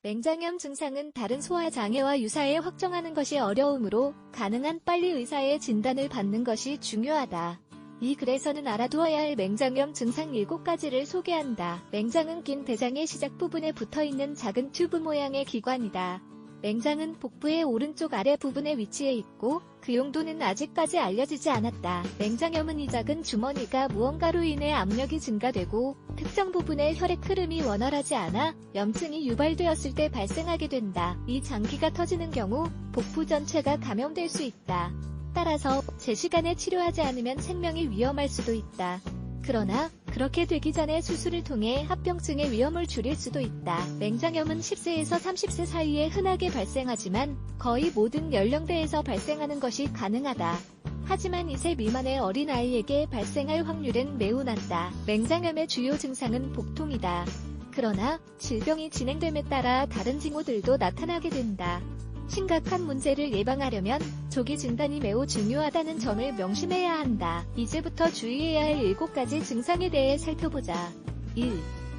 맹장염 증상은 다른 소화장애와 유사해 확정하는 것이 어려우므로 가능한 빨리 의사의 진단을 받는 것이 중요하다. 이 글에서는 알아두어야 할 맹장염 증상 7가지를 소개한다. 맹장은 긴 대장의 시작 부분에 붙어있는 작은 튜브 모양의 기관이다. 맹장은 복부의 오른쪽 아래 부분에 위치해 있고 그 용도는 아직까지 알려지지 않았다. 맹장염은 이 작은 주머니가 무언가로 인해 압력이 증가되고 특정 부분의 혈액 흐름이 원활하지 않아 염증이 유발되었을 때 발생하게 된다. 이 장기가 터지는 경우 복부 전체가 감염될 수 있다. 따라서 제 시간에 치료하지 않으면 생명이 위험할 수도 있다. 그러나 그렇게 되기 전에 수술을 통해 합병증의 위험을 줄일 수도 있다. 맹장염은 10세에서 30세 사이에 흔하게 발생하지만 거의 모든 연령대에서 발생하는 것이 가능하다. 하지만 2세 미만의 어린아이에게 발생할 확률은 매우 낮다. 맹장염의 주요 증상은 복통이다. 그러나 질병이 진행됨에 따라 다른 징후들도 나타나게 된다. 심각한 문제를 예방하려면 조기 진단이 매우 중요하다는 점을 명심해야 한다. 이제부터 주의해야 할 7가지 증상에 대해 살펴보자. 1.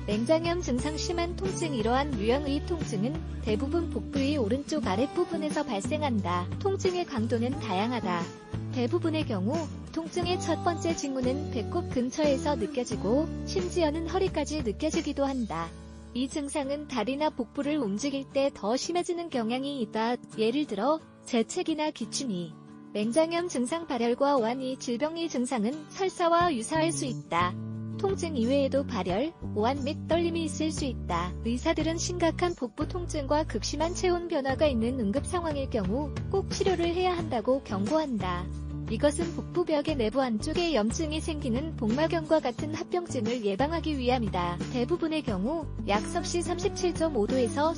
맹장염 증상 심한 통증. 이러한 유형의 통증은 대부분 복부의 오른쪽 아랫부분에서 발생한다. 통증의 강도는 다양하다. 대부분의 경우 통증의 첫 번째 징후는 배꼽 근처에서 느껴지고 심지어는 허리까지 느껴지기도 한다. 이 증상은 다리나 복부를 움직일 때 더 심해지는 경향이 있다. 예를 들어 재채기나 기침이. 맹장염 증상 발열과 오한. 질병의 증상은 설사와 유사할 수 있다. 통증 이외에도 발열, 오한 및 떨림이 있을 수 있다. 의사들은 심각한 복부 통증과 극심한 체온 변화가 있는 응급 상황일 경우 꼭 치료를 해야 한다고 경고한다. 이것은 복부벽의 내부 안쪽에 염증이 생기는 복막염과 같은 합병증을 예방하기 위함이다. 대부분의 경우 약섭시 37.5도에서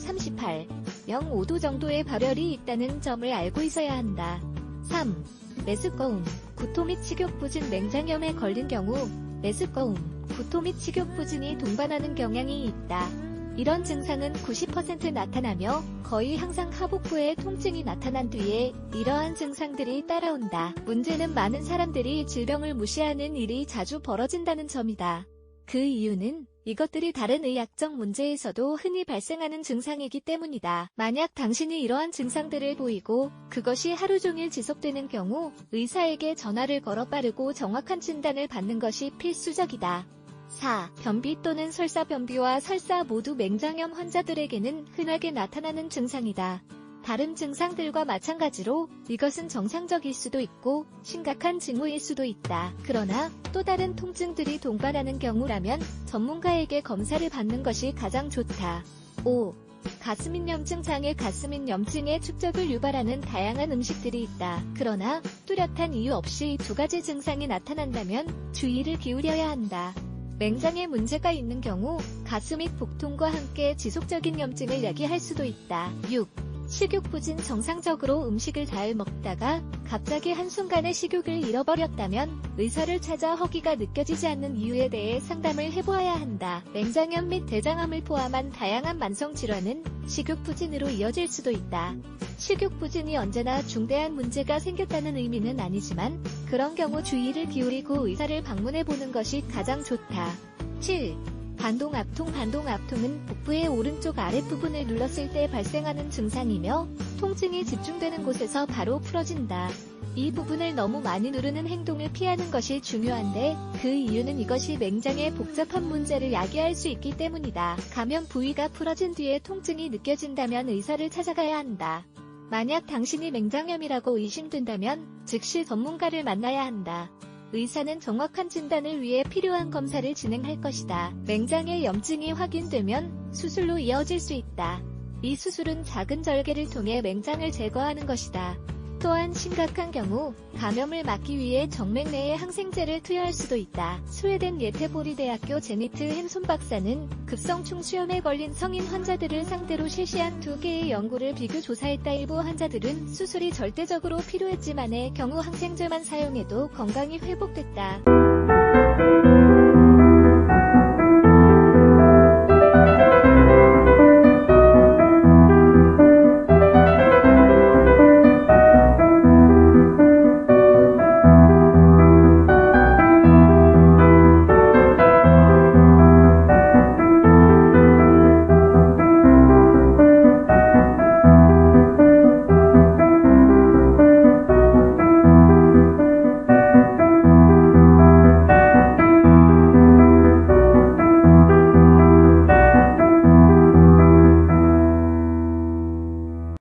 38.05도 정도의 발열이 있다는 점을 알고 있어야 한다. 3. 메스꺼움, 구토 및 식욕부진. 맹장염에 걸린 경우 메스꺼움, 구토 및 식욕부진이 동반하는 경향이 있다. 이런 증상은 90% 나타나며 거의 항상 하복부에 통증이 나타난 뒤에 이러한 증상들이 따라온다. 문제는 많은 사람들이 질병을 무시하는 일이 자주 벌어진다는 점이다. 그 이유는 이것들이 다른 의학적 문제에서도 흔히 발생하는 증상이기 때문이다. 만약 당신이 이러한 증상들을 보이고 그것이 하루 종일 지속되는 경우 의사에게 전화를 걸어 빠르고 정확한 진단을 받는 것이 필수적이다. 4. 변비 또는 설사. 변비와 설사 모두 맹장염 환자들에게는 흔하게 나타나는 증상이다. 다른 증상들과 마찬가지로 이것은 정상적일 수도 있고 심각한 징후일 수도 있다. 그러나 또 다른 통증들이 동반하는 경우라면 전문가에게 검사를 받는 것이 가장 좋다. 5. 가스민 염증 장애. 가스민 염증의 축적을 유발하는 다양한 음식들이 있다. 그러나 뚜렷한 이유 없이 2가지 증상이 나타난다면 주의를 기울여야 한다. 맹장에 문제가 있는 경우 가스 및 복통과 함께 지속적인 염증을 야기할 수도 있다. 6. 식욕부진. 정상적으로 음식을 잘 먹다가 갑자기 한순간에 식욕을 잃어버렸다면 의사를 찾아 허기가 느껴지지 않는 이유에 대해 상담을 해보아야 한다. 맹장염 및 대장암을 포함한 다양한 만성질환은 식욕부진으로 이어질 수도 있다. 식욕부진이 언제나 중대한 문제가 생겼다는 의미는 아니지만 그런 경우 주의를 기울이고 의사를 방문해보는 것이 가장 좋다. 7. 반동압통. 반동압통은 복부의 오른쪽 아랫부분을 눌렀을 때 발생하는 증상이며 통증이 집중되는 곳에서 바로 풀어진다. 이 부분을 너무 많이 누르는 행동을 피하는 것이 중요한데 그 이유는 이것이 맹장의 복잡한 문제를 야기할 수 있기 때문이다. 감염 부위가 풀어진 뒤에 통증이 느껴진다면 의사를 찾아가야 한다. 만약 당신이 맹장염이라고 의심된다면 즉시 전문가를 만나야 한다. 의사는 정확한 진단을 위해 필요한 검사를 진행할 것이다. 맹장의 염증이 확인되면 수술로 이어질 수 있다. 이 수술은 작은 절개를 통해 맹장을 제거하는 것이다. 또한 심각한 경우 감염을 막기 위해 정맥 내에 항생제를 투여할 수도 있다. 스웨덴 예테보리 대학교 제니트 햄손 박사는 급성충 수염에 걸린 성인 환자들을 상대로 실시한 2개의 연구를 비교 조사했다. 일부 환자들은 수술이 절대적으로 필요했지만의 경우 항생제만 사용해도 건강이 회복됐다.